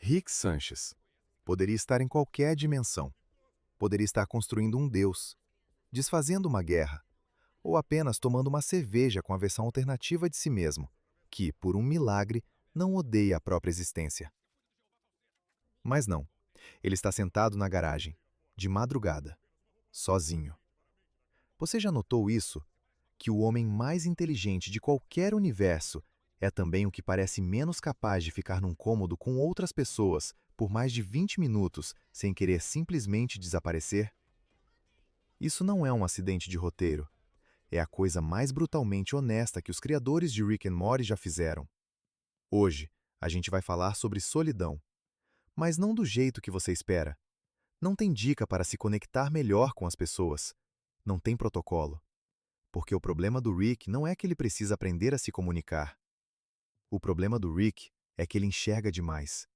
Rick Sanchez poderia estar em qualquer dimensão. Poderia estar construindo um deus, desfazendo uma guerra, ou apenas tomando uma cerveja com a versão alternativa de si mesmo, que, por um milagre, não odeia a própria existência. Mas não. Ele está sentado na garagem, de madrugada, sozinho. Você já notou isso? Que o homem mais inteligente de qualquer universo é também o que parece menos capaz de ficar num cômodo com outras pessoas por mais de 20 minutos sem querer simplesmente desaparecer? Isso não é um acidente de roteiro. É a coisa mais brutalmente honesta que os criadores de Rick and Morty já fizeram. Hoje, a gente vai falar sobre solidão. Mas não do jeito que você espera. Não tem dica para se conectar melhor com as pessoas. Não tem protocolo. Porque o problema do Rick não é que ele precisa aprender a se comunicar. O problema do Rick é que ele enxerga demais.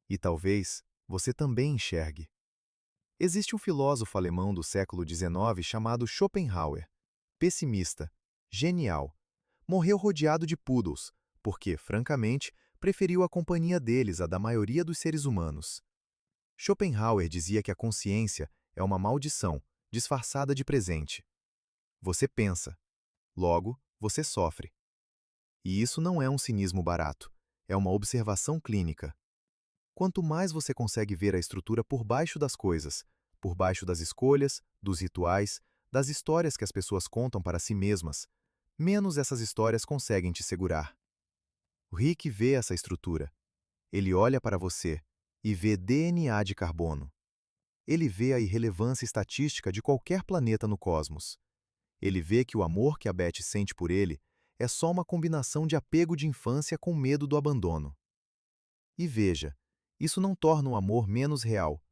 E talvez você também enxergue. Existe um filósofo alemão do século XIX chamado Schopenhauer. Pessimista, genial. Morreu rodeado de poodles, porque, francamente, preferiu a companhia deles à da maioria dos seres humanos. Schopenhauer dizia que a consciência é uma maldição, disfarçada de presente. Você pensa, logo, você sofre. E isso não é um cinismo barato, é uma observação clínica. Quanto mais você consegue ver a estrutura por baixo das coisas, por baixo das escolhas, dos rituais, das histórias que as pessoas contam para si mesmas, menos essas histórias conseguem te segurar. O Rick vê essa estrutura. Ele olha para você e vê DNA de carbono. Ele vê a irrelevância estatística de qualquer planeta no cosmos. Ele vê que o amor que a Beth sente por ele é só uma combinação de apego de infância com medo do abandono. E veja, isso não torna o amor menos real,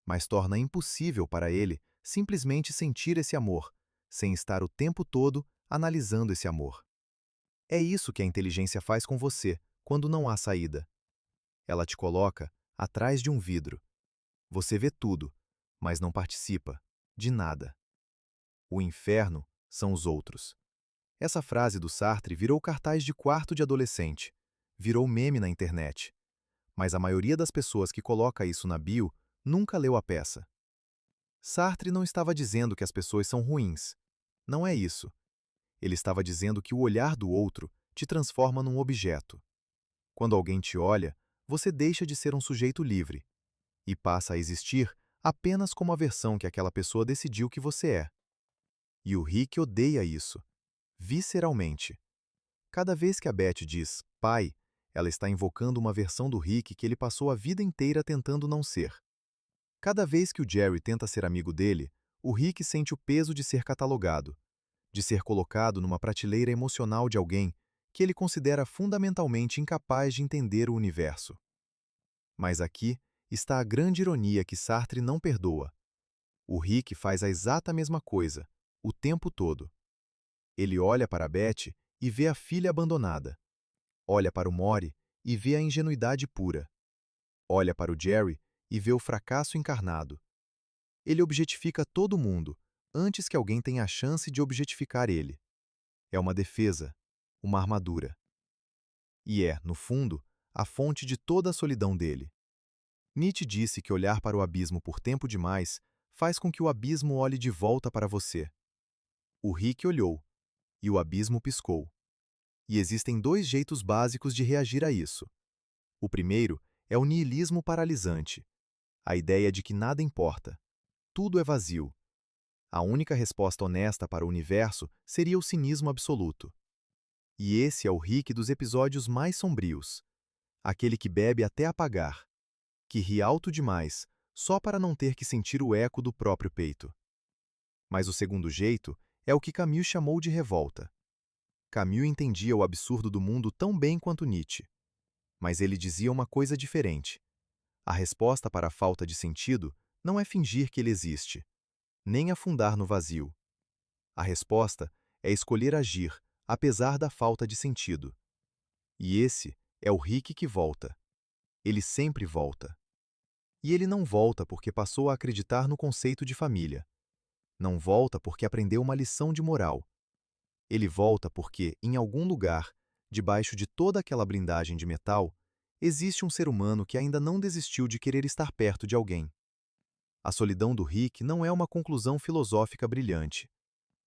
mas torna impossível para ele simplesmente sentir esse amor, sem estar o tempo todo analisando esse amor. É isso que a inteligência faz com você, quando não há saída. Ela te coloca atrás de um vidro. Você vê tudo, mas não participa de nada. O inferno são os outros. Essa frase do Sartre virou cartaz de quarto de adolescente, virou meme na internet. Mas a maioria das pessoas que coloca isso na bio nunca leu a peça. Sartre não estava dizendo que as pessoas são ruins. Não é isso. Ele estava dizendo que o olhar do outro te transforma num objeto. Quando alguém te olha, você deixa de ser um sujeito livre e passa a existir apenas como a versão que aquela pessoa decidiu que você é. E o Rick odeia isso, visceralmente. Cada vez que a Beth diz pai, ela está invocando uma versão do Rick que ele passou a vida inteira tentando não ser. Cada vez que o Jerry tenta ser amigo dele, o Rick sente o peso de ser catalogado, de ser colocado numa prateleira emocional de alguém que ele considera fundamentalmente incapaz de entender o universo. Mas aqui está a grande ironia que Sartre não perdoa. O Rick faz a exata mesma coisa, o tempo todo. Ele olha para a Beth e vê a filha abandonada. Olha para o Maury e vê a ingenuidade pura. Olha para o Jerry e vê o fracasso encarnado. Ele objetifica todo mundo, antes que alguém tenha a chance de objetificar ele. É uma defesa, uma armadura. E é, no fundo, a fonte de toda a solidão dele. Nietzsche disse que olhar para o abismo por tempo demais faz com que o abismo olhe de volta para você. O Rick olhou, e o abismo piscou. E existem dois jeitos básicos de reagir a isso. O primeiro é o niilismo paralisante, a ideia de que nada importa, tudo é vazio. A única resposta honesta para o universo seria o cinismo absoluto. E esse é o Rick dos episódios mais sombrios, aquele que bebe até apagar, que ri alto demais, só para não ter que sentir o eco do próprio peito. Mas o segundo jeito é o que Camus chamou de revolta. Camus entendia o absurdo do mundo tão bem quanto Nietzsche. Mas ele dizia uma coisa diferente. A resposta para a falta de sentido não é fingir que ele existe, nem afundar no vazio. A resposta é escolher agir, apesar da falta de sentido. E esse é o Rick que volta. Ele sempre volta. E ele não volta porque passou a acreditar no conceito de família. Não volta porque aprendeu uma lição de moral. Ele volta porque, em algum lugar, debaixo de toda aquela blindagem de metal, Existe um ser humano que ainda não desistiu de querer estar perto de alguém. A solidão do Rick não é uma conclusão filosófica brilhante.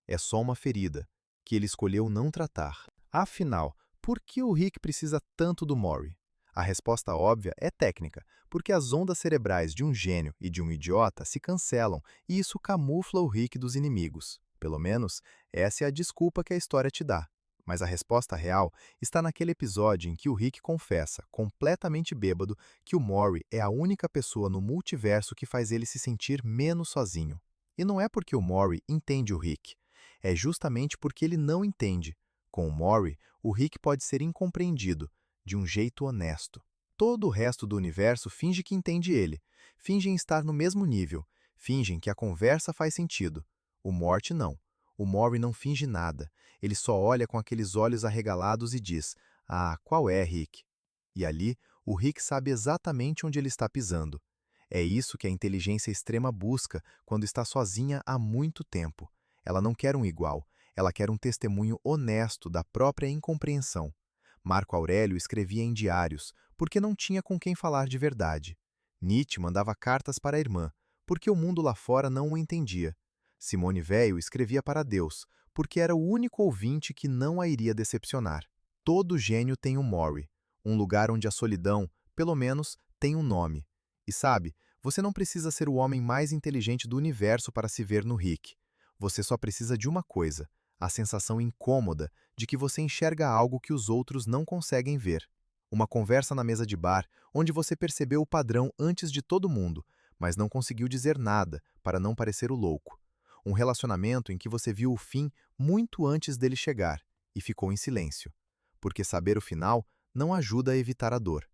É só uma ferida, que ele escolheu não tratar. Afinal, por que o Rick precisa tanto do Maury? A resposta óbvia é técnica, porque as ondas cerebrais de um gênio e de um idiota se cancelam e isso camufla o Rick dos inimigos. Pelo menos, essa é a desculpa que a história te dá. Mas a resposta real está naquele episódio em que o Rick confessa, completamente bêbado, que o Maury é a única pessoa no multiverso que faz ele se sentir menos sozinho. E não é porque o Maury entende o Rick, é justamente porque ele não entende. Com o Maury, o Rick pode ser incompreendido, de um jeito honesto. Todo o resto do universo finge que entende ele, fingem estar no mesmo nível, fingem que a conversa faz sentido. O Morty não. O Maury não finge nada, ele só olha com aqueles olhos arregalados e diz: "Ah, qual é, Rick?" E ali, o Rick sabe exatamente onde ele está pisando. É isso que a inteligência extrema busca quando está sozinha há muito tempo. Ela não quer um igual, ela quer um testemunho honesto da própria incompreensão. Marco Aurélio escrevia em diários, porque não tinha com quem falar de verdade. Nietzsche mandava cartas para a irmã, porque o mundo lá fora não o entendia. Simone Weil escrevia para Deus, porque era o único ouvinte que não a iria decepcionar. Todo gênio tem um Maury, um lugar onde a solidão, pelo menos, tem um nome. E sabe, você não precisa ser o homem mais inteligente do universo para se ver no Rick. Você só precisa de uma coisa, a sensação incômoda de que você enxerga algo que os outros não conseguem ver. Uma conversa na mesa de bar, onde você percebeu o padrão antes de todo mundo, mas não conseguiu dizer nada para não parecer o louco. Um relacionamento em que você viu o fim muito antes dele chegar e ficou em silêncio. Porque saber o final não ajuda a evitar a dor.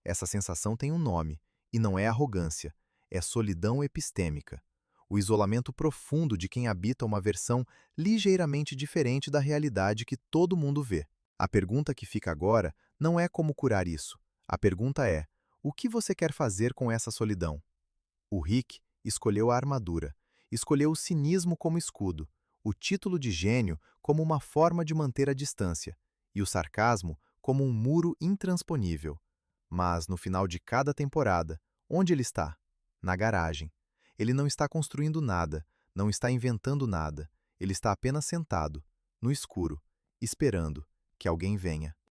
Essa sensação tem um nome, e não é arrogância, é solidão epistêmica. O isolamento profundo de quem habita uma versão ligeiramente diferente da realidade que todo mundo vê. A pergunta que fica agora não é como curar isso. A pergunta é: o que você quer fazer com essa solidão? O Rick escolheu a armadura, escolheu o cinismo como escudo, o título de gênio como uma forma de manter a distância, e o sarcasmo como um muro intransponível. Mas, no final de cada temporada, onde ele está? Na garagem. Ele não está construindo nada, não está inventando nada, ele está apenas sentado, no escuro, esperando que alguém venha.